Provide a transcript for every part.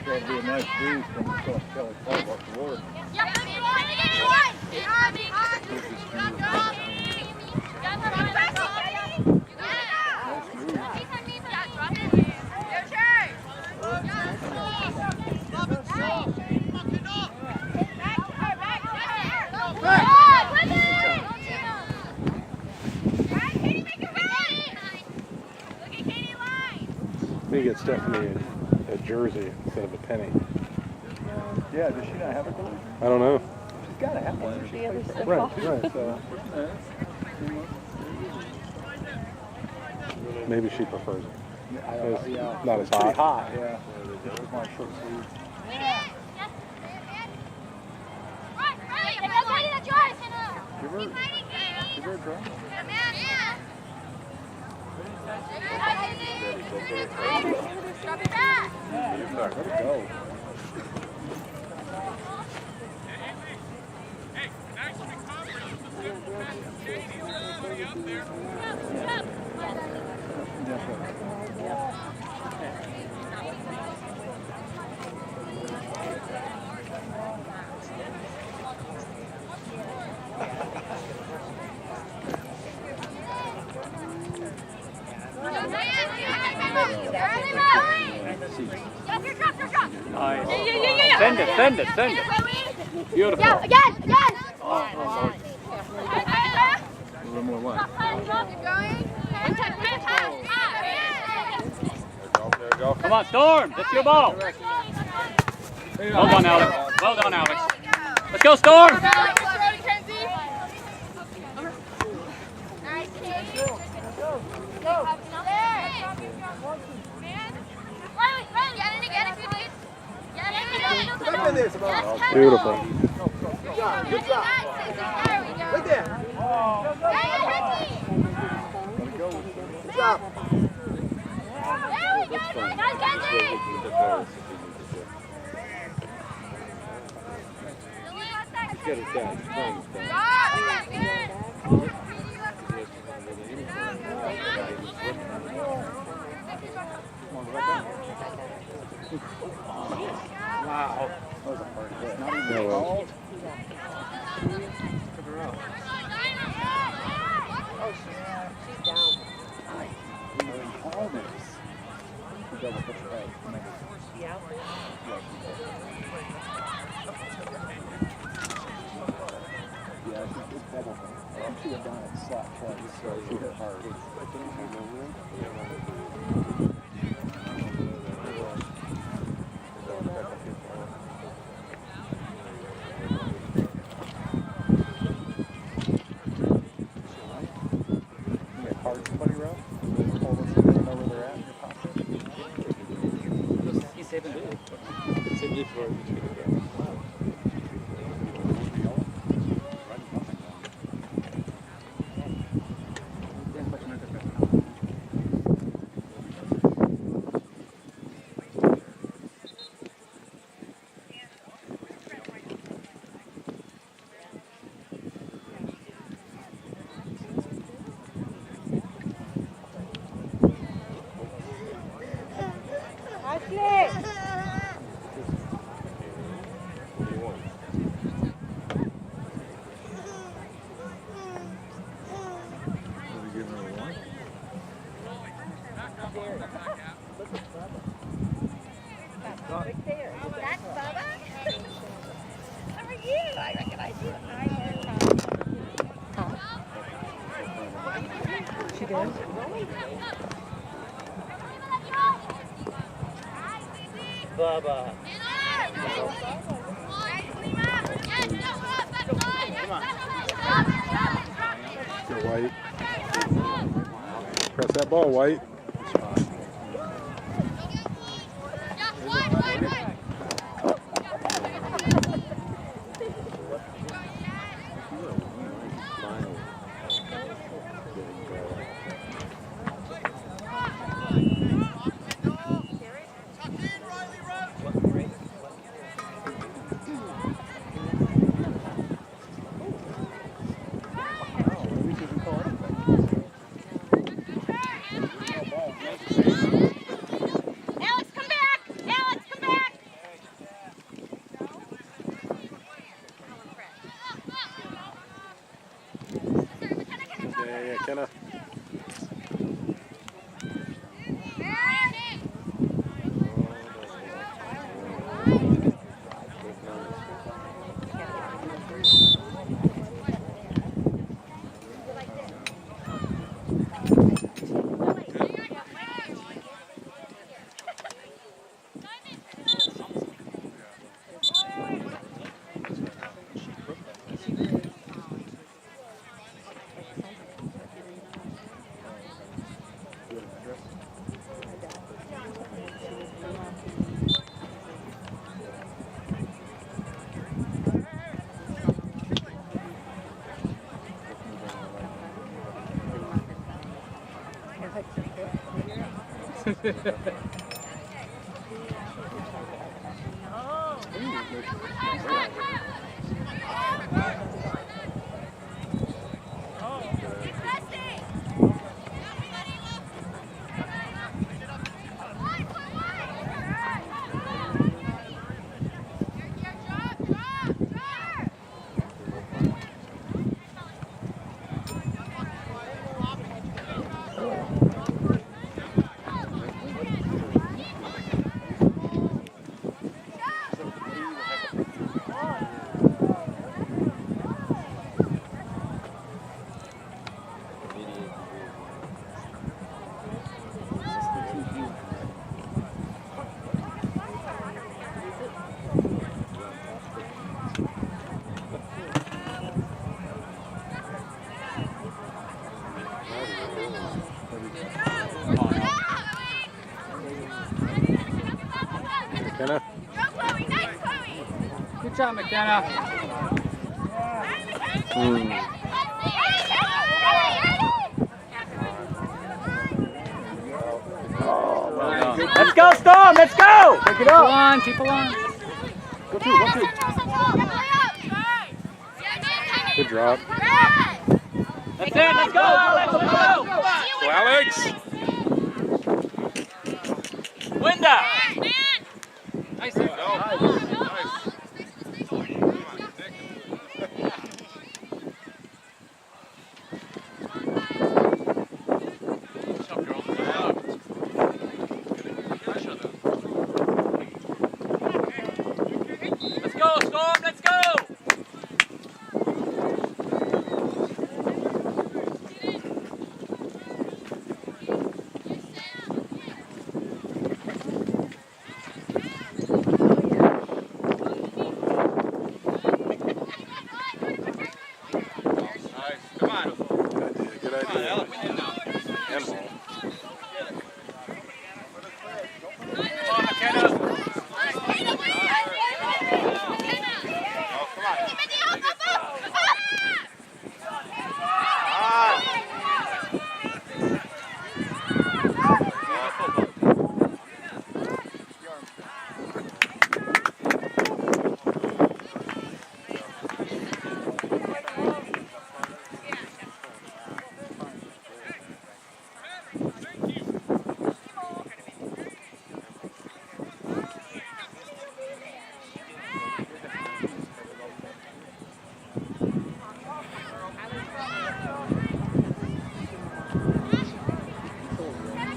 That'd be a nice breeze from across Kelly Park off the water. We get Stephanie a jersey instead of a penny. Yeah, does she not have a collision? I don't know. She's got to have one. Right. So maybe she prefers it. Yeah, not as pretty hot. hot. Yeah. There's my short sleeve. Give her a drum. Let it go. Nice. Send it. Beautiful. Again. Oh, Lord. A little more left. There we go. Come on, Storm. That's your ball. Well done, Alex. Well done, Alex. Let's go, Storm. Beautiful. Good job. Right there. Good job. Wow. That was a hard hit. Not even Yeah, well. called. She went down and slapped twice, so she hit hard. Somebody wrote? All those people know where they're at in your pocket? He's saving it. Bubba. Go White. Press that ball, White. McKenna. McKenna. Good job, McKenna. Let's go, Storm! Let's go! Pick it up. Keep on. Go two, go two. Good drop. That's it, let's go, Alex, let's go! Go, Alex. Winda! Nice. Nice. Let's go, Storm, let's go! Good idea. Handball. Come on, McKenna!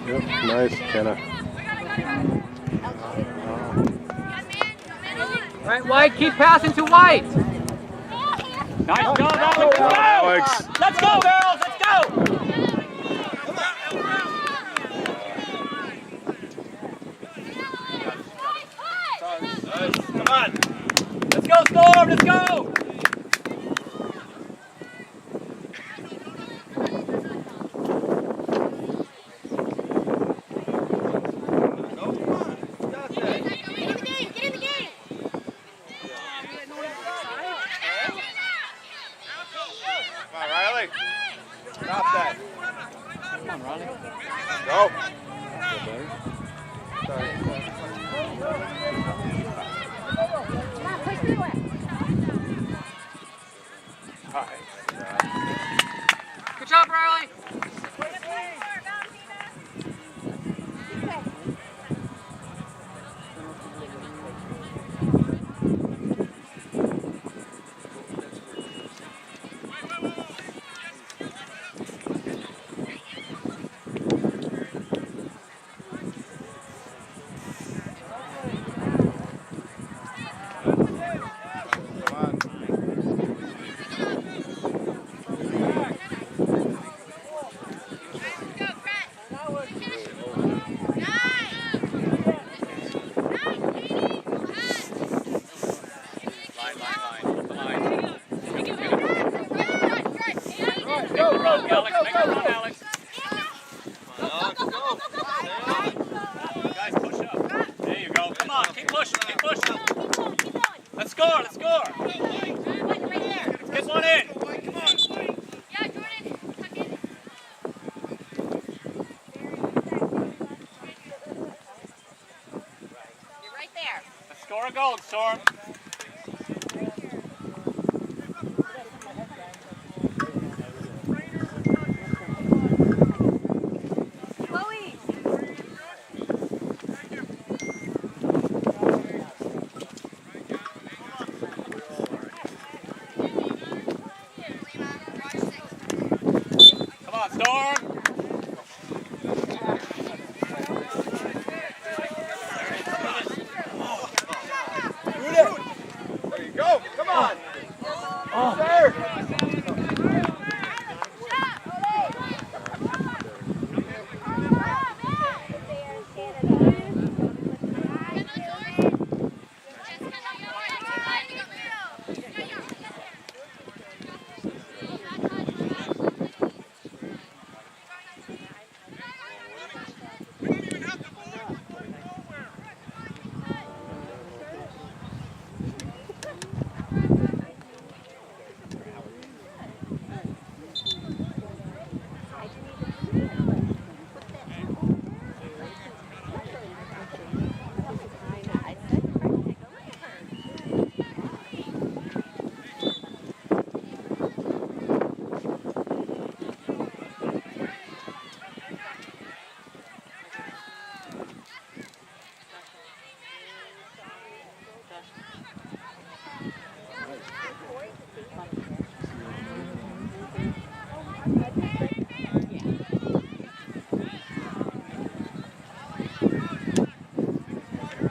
Yep, nice, McKenna. Right, White, keep passing to White! Nice job, Alex! Alex. Let's go, girls! Let's go! Come on. Let's go, Storm! Let's go! Come on, Riley. Stop that. Come on, Ronnie. Go. Good job, Riley! Make the run, Alex. Make the run, Alex. Guys, push up. There you go. Come on, keep pushing, keep pushing. Let's score, let's score. Let's get one in. Yeah, Jordan. Tuck in. You're right there. Let's score a goal, Storm. Storm! There you go. Come on. Sir.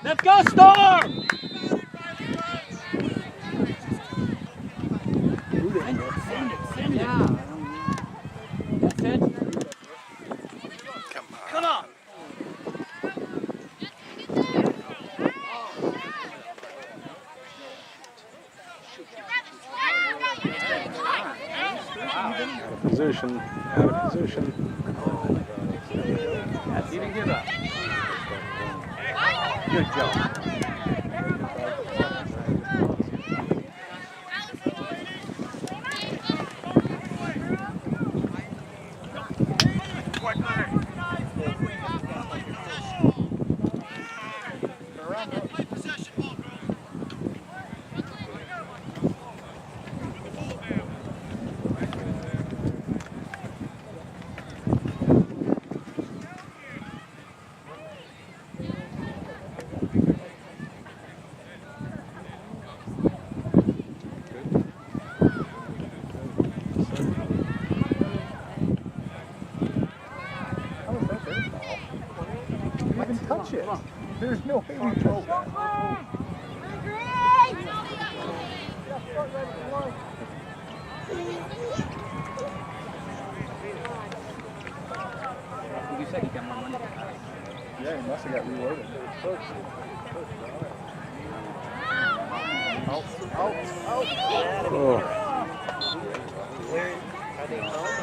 Let's go, Storm! Send it. That's it. Come on. Out of position. Out of position. That's even give up. Good job. Touch it. There's no way we broke it. You said you got more money. Yeah, he must have got reloaded. Out. Oh. Are they home?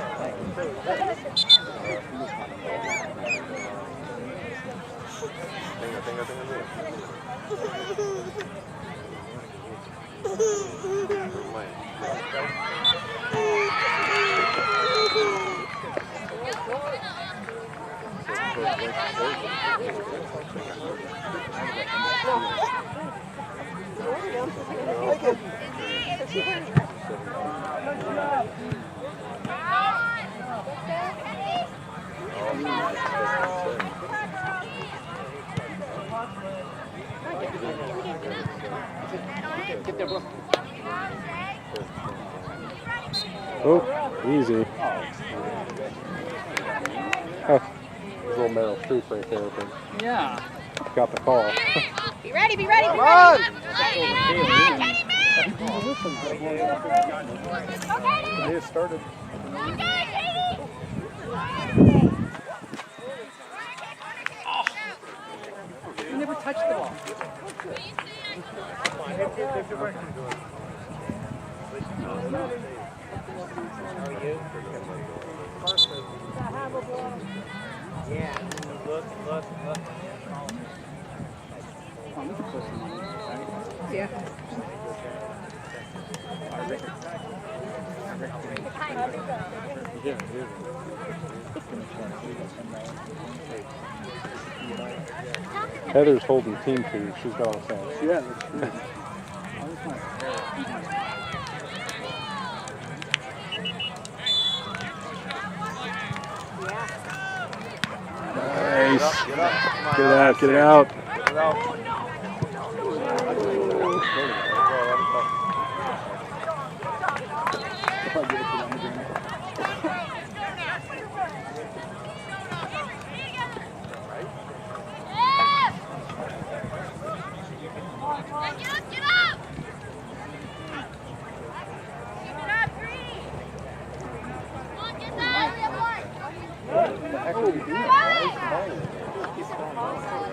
Get there, bro. Oh, easy. Oh, there's a little Meryl Streep right there. I think. Yeah. Got the call. Be ready, be ready, be Come ready. on. They had started. You never touched the ball. How are you? Yeah. Heather's holding team food. She's got all the sounds. Yeah, that's true. Nice. Get up. Come on, Get it out. Get it out. Get it out. Get up! Keep it up, Green! Come on, get that! What the heck are we doing? Why is the ball?